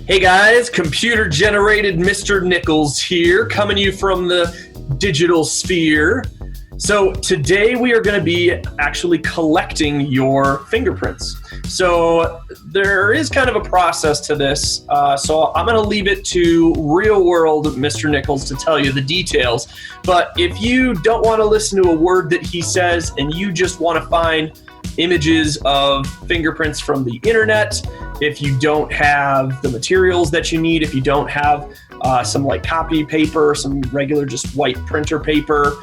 Hey guys, computer generated Mr. Nichols here, coming to you from the digital sphere. So today we are going to be actually collecting your fingerprints. So there is kind of a process to this. So I'm going to leave it to real world Mr. Nichols to tell you the details. But if you don't want to listen to a word that he says and you just want to find images of fingerprints from the internet, if you don't have the materials that you need, if you don't have some like copy paper, some regular just white printer paper,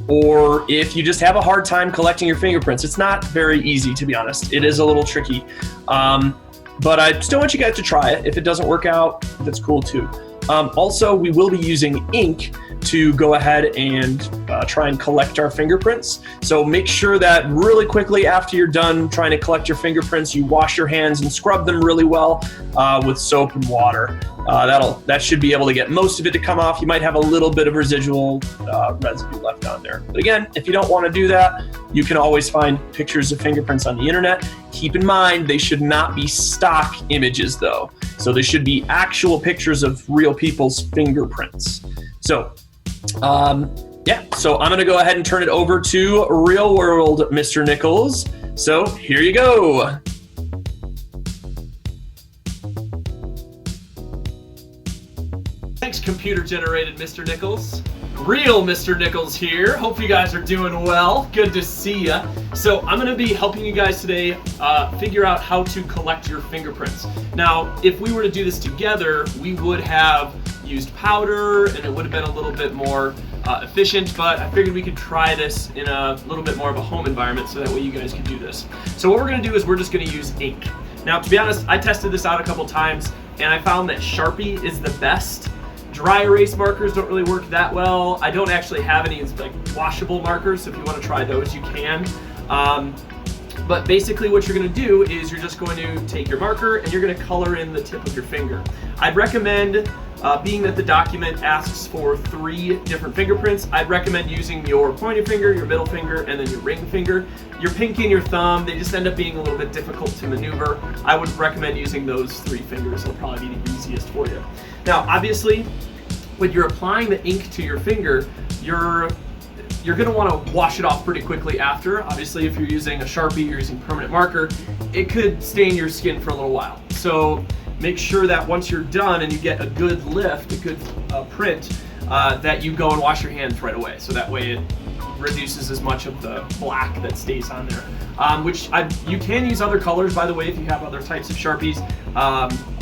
or if you just have a hard time collecting your fingerprints. It's not very easy, to be honest. It is a little tricky, but I still want you guys to try it. If it doesn't work out, that's cool too. Also, we will be using ink to go ahead and try and collect our fingerprints. So make sure that really quickly after you're done trying to collect your fingerprints, you wash your hands and scrub them really well with soap and water. That should be able to get most of it to come off. You might have a little bit of residual residue left on there. But again, if you don't want to do that, you can always find pictures of fingerprints on the internet. Keep in mind, they should not be stock images though. So they should be actual pictures of real people's fingerprints. So so I'm going to go ahead and turn it over to real world Mr. Nichols. So here you go. Thanks, computer generated Mr. Nichols. Real Mr. Nichols here. Hope you guys are doing well. Good to see ya. So I'm going to be helping you guys today figure out how to collect your fingerprints. Now, if we were to do this together, we would have used powder and it would have been a little bit more efficient, but I figured we could try this in a little bit more of a home environment so that way you guys can do this. So what we're going to do is we're just going to use ink. Now, to be honest, I tested this out a couple times and I found that Sharpie is the best. Dry erase markers don't really work that well. I don't actually have any like washable markers, so if you want to try those, you can. But basically what you're going to do is you're just going to take your marker and you're going to color in the tip of your finger. I'd recommend, being that the document asks for 3 different fingerprints, I'd recommend using your pointer finger, your middle finger, and then your ring finger. Your pinky and your thumb, they just end up being a little bit difficult to maneuver. I would recommend using those 3 fingers. It'll probably be the easiest for you. Now, obviously, when you're applying the ink to your finger, you're going to want to wash it off pretty quickly after. Obviously, if you're using a Sharpie, you're using permanent marker, it could stain your skin for a little while. So make sure that once you're done and you get a good lift, a good print, that you go and wash your hands right away. So that way it reduces as much of the black that stays on there. You can use other colors, by the way, if you have other types of Sharpies,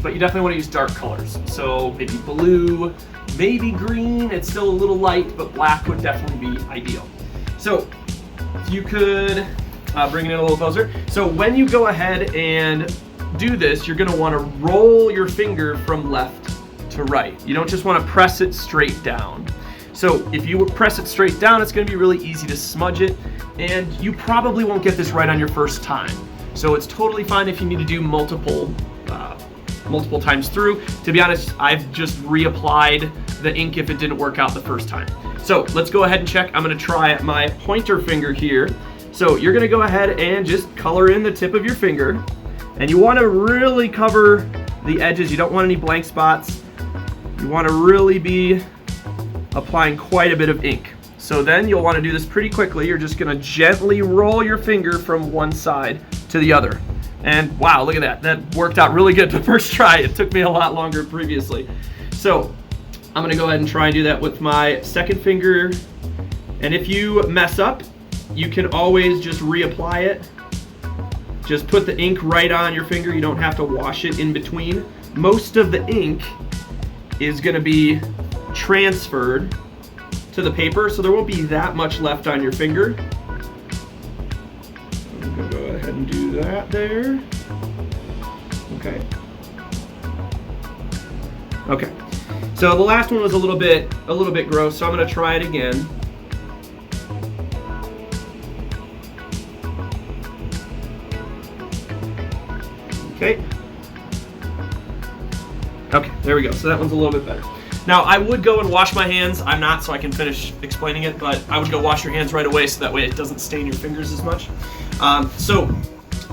but you definitely want to use dark colors. So maybe blue, maybe green. It's still a little light, but black would definitely be ideal. So if you could bring it in a little closer. So when you go ahead and do this, you're going to want to roll your finger from left to right. You don't just want to press it straight down. So if you press it straight down, it's going to be really easy to smudge it, and you probably won't get this right on your first time. So it's totally fine if you need to do multiple times through. To be honest, I've just reapplied the ink if it didn't work out the first time. So let's go ahead and check. I'm going to try my pointer finger here. So you're going to go ahead and just color in the tip of your finger, and you want to really cover the edges. You don't want any blank spots. You want to really be applying quite a bit of ink. So then you'll want to do this pretty quickly. You're just going to gently roll your finger from one side to the other. And wow, look at that. That worked out really good the first try. It took me a lot longer previously. So I'm going to go ahead and try and do that with my second finger. And if you mess up, you can always just reapply it. Just put the ink right on your finger. You don't have to wash it in between. Most of the ink is going to be transferred to the paper, so there won't be that much left on your finger. I'm going to go ahead and do that there. Okay. Okay. So the last one was a little bit gross, so I'm going to try it again. Okay. Okay, there we go. So that one's a little bit better. Now, I would go and wash my hands. I'm not, so I can finish explaining it, but I would go wash your hands right away so that way it doesn't stain your fingers as much. So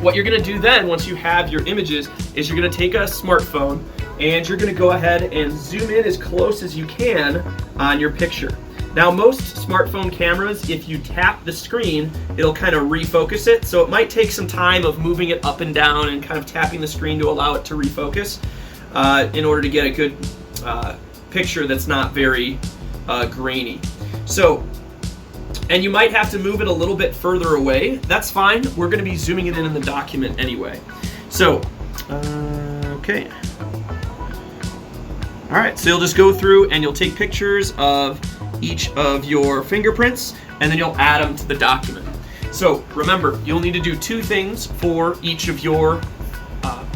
What you're gonna do then, once you have your images, is you're gonna take a smartphone and you're gonna go ahead and zoom in as close as you can on your picture. Now, most smartphone cameras, if you tap the screen, it'll kind of refocus it. So it might take some time of moving it up and down and kind of tapping the screen to allow it to refocus in order to get a good picture that's not very grainy. So, and you might have to move it a little bit further away. That's fine. We're going to be zooming it in the document anyway. So, okay. All right, so you'll just go through and you'll take pictures of each of your fingerprints, and then you'll add them to the document. So remember, you'll need to do two things for each of your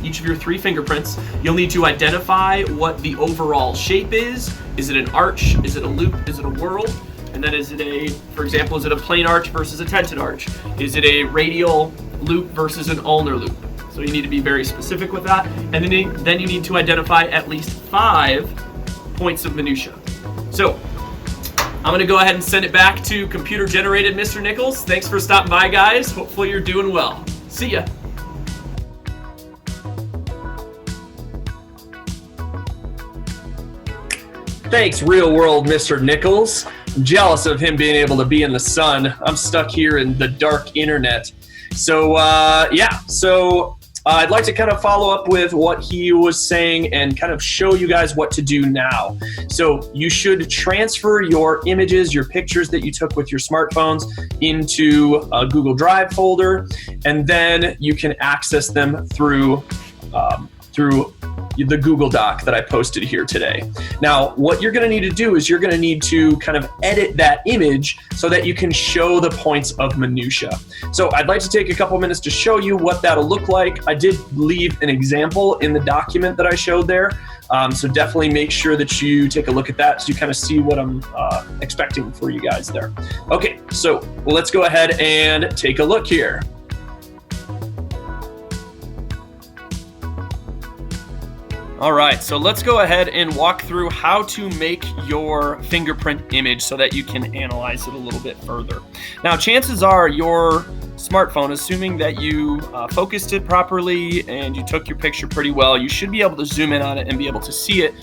3 fingerprints. You'll need to identify what the overall shape is. Is it an arch? Is it a loop? Is it a whorl? And then is it for example, is it a plain arch versus a tented arch? Is it a radial loop versus an ulnar loop? So you need to be very specific with that. And then you need to identify at least 5 points of minutia. So I'm gonna go ahead and send it back to computer-generated Mr. Nichols. Thanks for stopping by, guys. Hopefully you're doing well. See ya. Thanks, real world Mr. Nichols. I'm jealous of him being able to be in the sun. I'm stuck here in the dark internet. So I'd like to kind of follow up with what he was saying and kind of show you guys what to do now. So you should transfer your images, your pictures that you took with your smartphones into a Google Drive folder, and then you can access them through the Google Doc that I posted here today. Now, what you're gonna need to do is you're gonna need to kind of edit that image so that you can show the points of minutia. So I'd like to take a couple minutes to show you what that'll look like. I did leave an example in the document that I showed there. So definitely make sure that you take a look at that so you kind of see what I'm expecting for you guys there. Okay, so let's go ahead and take a look here. All right, so let's go ahead and walk through how to make your fingerprint image so that you can analyze it a little bit further. Now, chances are your smartphone, assuming that you focused it properly and you took your picture pretty well, you should be able to zoom in on it and be able to see it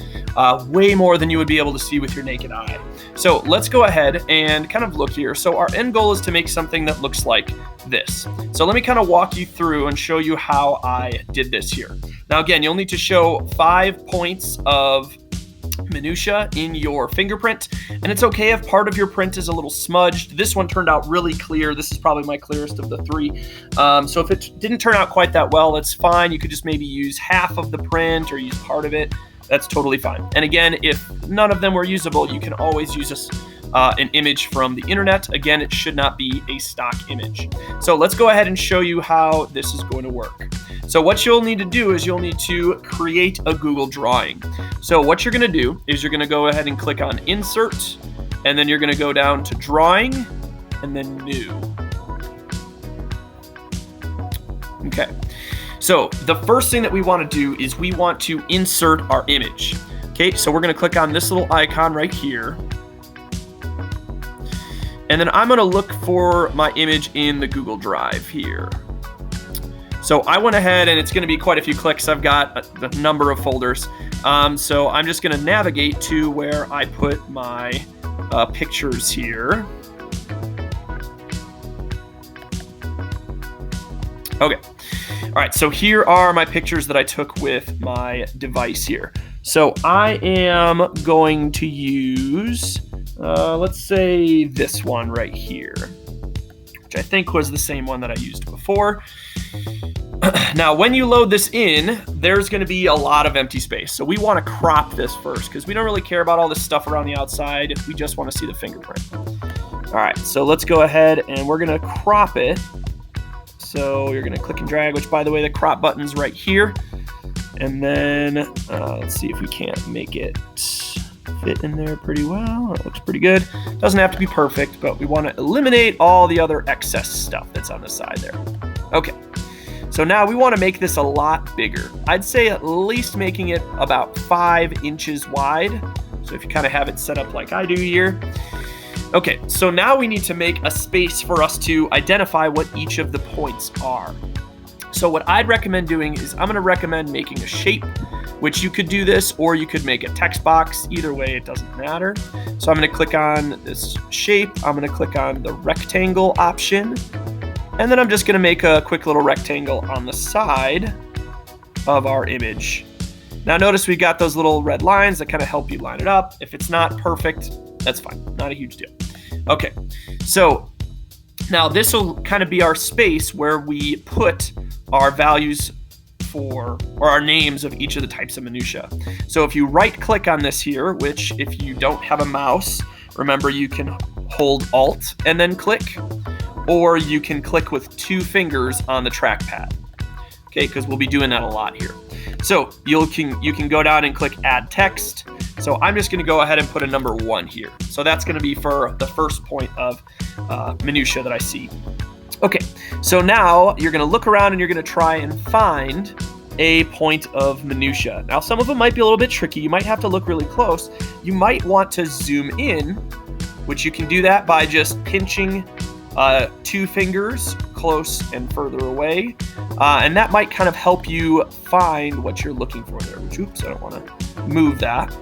way more than you would be able to see with your naked eye. So let's go ahead and kind of look here. So our end goal is to make something that looks like this. So let me kind of walk you through and show you how I did this here. Now again, you'll need to show 5 points of minutia in your fingerprint, and it's okay if part of your print is a little smudged. This one turned out really clear. This is probably my clearest of the 3. So if it didn't turn out quite that well, it's fine. You could just maybe use half of the print or use part of it. That's totally fine. And again, if none of them were usable, you can always use an image from the internet. Again, it should not be a stock image. So let's go ahead and show you how this is going to work. So what you'll need to do is you'll need to create a Google drawing. So what you're going to do is you're going to go ahead and click on Insert, and then you're going to go down to Drawing, and then New. Okay. So the first thing that we want to do is we want to insert our image. Okay, so we're going to click on this little icon right here. And then I'm going to look for my image in the Google Drive here. So I went ahead, and it's going to be quite a few clicks. I've got a number of folders. So I'm just going to navigate to where I put my pictures here. Okay. All right, so here are my pictures that I took with my device here. So I am going to use, let's say this one right here, which I think was the same one that I used before. Now, when you load this in, there's going to be a lot of empty space. So we want to crop this first because we don't really care about all this stuff around the outside. We just want to see the fingerprint. All right, so let's go ahead and we're going to crop it. So you're going to click and drag, which, by the way, the crop button's right here. And then let's see if we can't make it fit in there pretty well. It looks pretty good. Doesn't have to be perfect, but we want to eliminate all the other excess stuff that's on the side there. Okay. So now we want to make this a lot bigger. I'd say at least making it about 5 inches wide. So if you kind of have it set up like I do here. Okay, so now we need to make a space for us to identify what each of the points are. So what I'd recommend doing is I'm going to recommend making a shape, which you could do this or you could make a text box. Either way, it doesn't matter. So I'm going to click on this shape. I'm going to click on the rectangle option. And then I'm just going to make a quick little rectangle on the side of our image. Now notice we got those little red lines that kind of help you line it up. If it's not perfect, that's fine. Not a huge deal. Okay, so now this will kind of be our space where we put our values for, or our names of each of the types of minutia. So if you right click on this here, which if you don't have a mouse, remember you can hold Alt and then click, or you can click with 2 fingers on the trackpad. Okay, because we'll be doing that a lot here. So you can go down and click Add Text. So I'm just going to go ahead and put a number 1 here. So that's going to be for the first point of minutia that I see. Okay, so now you're going to look around and you're going to try and find a point of minutia. Now some of them might be a little bit tricky. You might have to look really close. You might want to zoom in, which you can do that by just pinching 2 fingers close and further away. And that might kind of help you find what you're looking for there. Which, oops, I don't want to move that.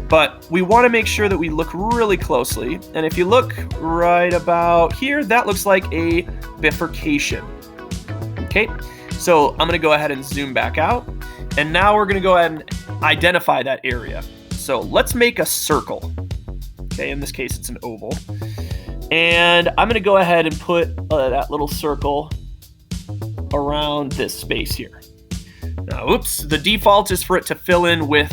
But we want to make sure that we look really closely. And if you look right about here, that looks like a bifurcation. Okay, so I'm going to go ahead and zoom back out. And now we're going to go ahead and identify that area. So let's make a circle. Okay, in this case, it's an oval. And I'm going to go ahead and put that little circle around this space here. Now, oops, the default is for it to fill in with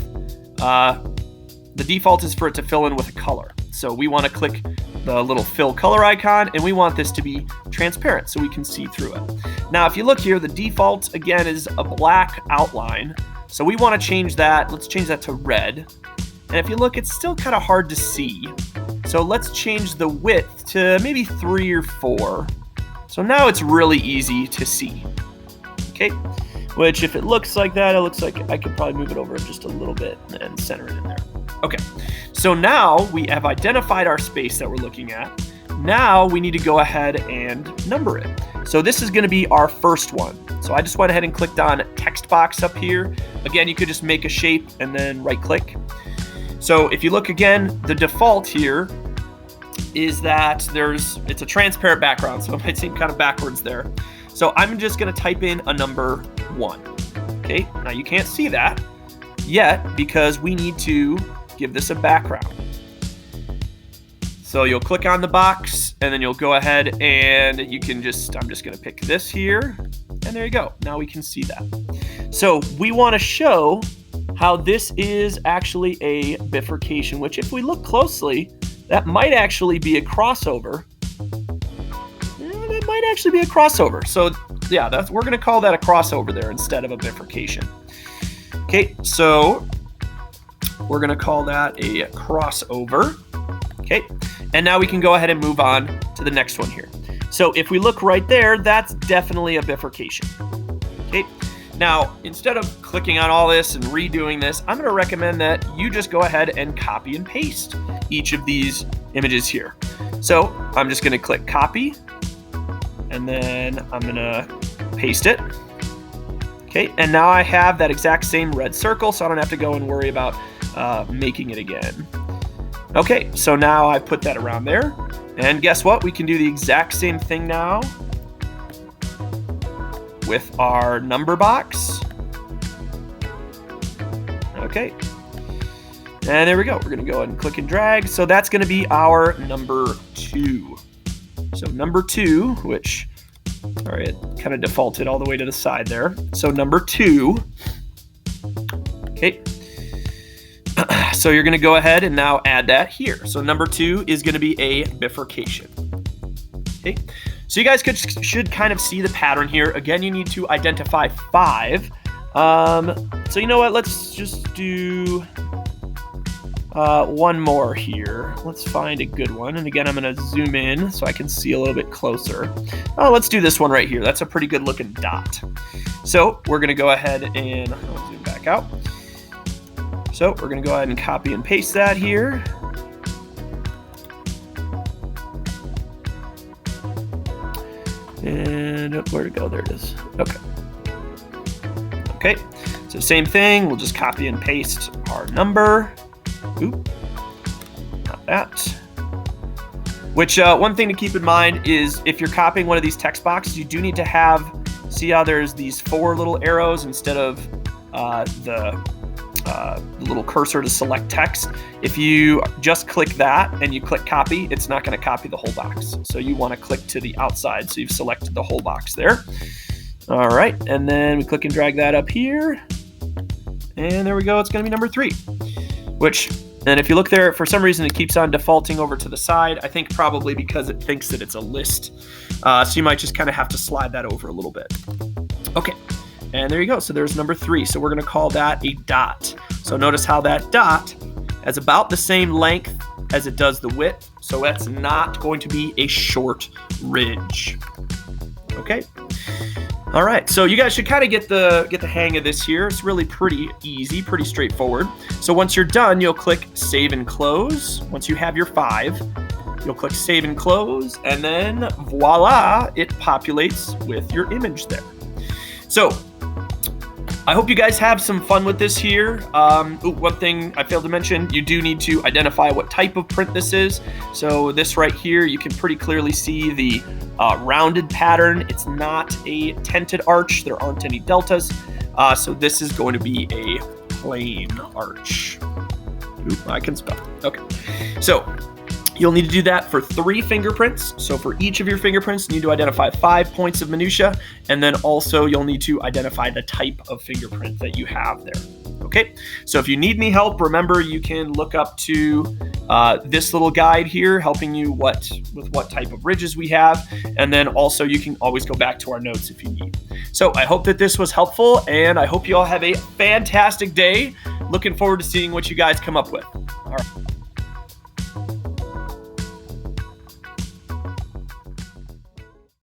a color. So we want to click the little fill color icon, and we want this to be transparent so we can see through it. Now, if you look here, the default again is a black outline. So we want to change that. Let's change that to red. And if you look, it's still kind of hard to see. So let's change the width to maybe 3 or 4. So now it's really easy to see. Okay, which if it looks like that, it looks like I could probably move it over just a little bit and center it in there. Okay, so now we have identified our space that we're looking at. Now we need to go ahead and number it. So this is going to be our first one. So I just went ahead and clicked on text box up here. Again, you could just make a shape and then right click. So if you look again, the default here is that it's a transparent background, so it might seem kind of backwards there. So I'm just going to type in a number 1. Okay, now you can't see that yet because we need to give this a background. So you'll click on the box and then you'll go ahead and I'm just going to pick this here, and there you go. Now we can see that. So we want to show how this is actually a bifurcation, which if we look closely, that might actually be a crossover. That might actually be a crossover. So yeah, we're going to call that a crossover there instead of a bifurcation. Okay, so we're going to call that a crossover. Okay, and now we can go ahead and move on to the next one here. So if we look right there, that's definitely a bifurcation. Okay. Now, instead of clicking on all this and redoing this, I'm going to recommend that you just go ahead and copy and paste each of these images here. So I'm just going to click copy, and then I'm going to paste it. Okay, and now I have that exact same red circle, so I don't have to go and worry about making it again. Okay, so now I put that around there, and guess what? We can do the exact same thing now with our number box. Okay, and there we go. We're going to go ahead and click and drag. So that's going to be our number 2. So number 2, which, sorry, it kind of defaulted all the way to the side there. So number 2. Okay. So you're going to go ahead and now add that here. So number 2 is going to be a bifurcation. Okay. So you guys should kind of see the pattern here. Again, you need to identify 5. So you know what? Let's just do one more here. Let's find a good one. And again, I'm going to zoom in so I can see a little bit closer. Let's do this one right here. That's a pretty good looking dot. So we're going to go ahead and I'll zoom back out. So we're going to go ahead and copy and paste that here. And where'd it go? There it is. Okay. So same thing, we'll just copy and paste our number. Oop, not that. Which one thing to keep in mind is if you're copying one of these text boxes, you do need to have, see how there's these 4 little arrows instead of the little cursor to select text. If you just click that and you click copy, it's not going to copy the whole box. So you want to click to the outside, so you've selected the whole box there. All right, and then we click and drag that up here. And there we go, it's going to be number 3. Which, and if you look there, for some reason it keeps on defaulting over to the side. I think probably because it thinks that it's a list. So you might just kind of have to slide that over a little bit. Okay, and there you go. So there's number 3. So we're going to call that a dot. So notice how that dot has about the same length as it does the width. So that's not going to be a short ridge. Okay. All right, so you guys should kind of get the hang of this here. It's really pretty easy, pretty straightforward. So once you're done, you'll click Save and Close. Once you have your 5, you'll click Save and Close, and then voila, it populates with your image there. So I hope you guys have some fun with this here. One thing I failed to mention, you do need to identify what type of print this is. So this right here, you can pretty clearly see the rounded pattern. It's not a tented arch. There aren't any deltas. So this is going to be a plain arch. Oop, I can spell. Okay. So you'll need to do that for 3 fingerprints. So for each of your fingerprints, you need to identify 5 points of minutia, and then also you'll need to identify the type of fingerprint that you have there. Okay, so if you need any help, remember you can look up to this little guide here, helping you with what type of ridges we have, and then also you can always go back to our notes if you need. So I hope that this was helpful, and I hope you all have a fantastic day. Looking forward to seeing what you guys come up with. All right.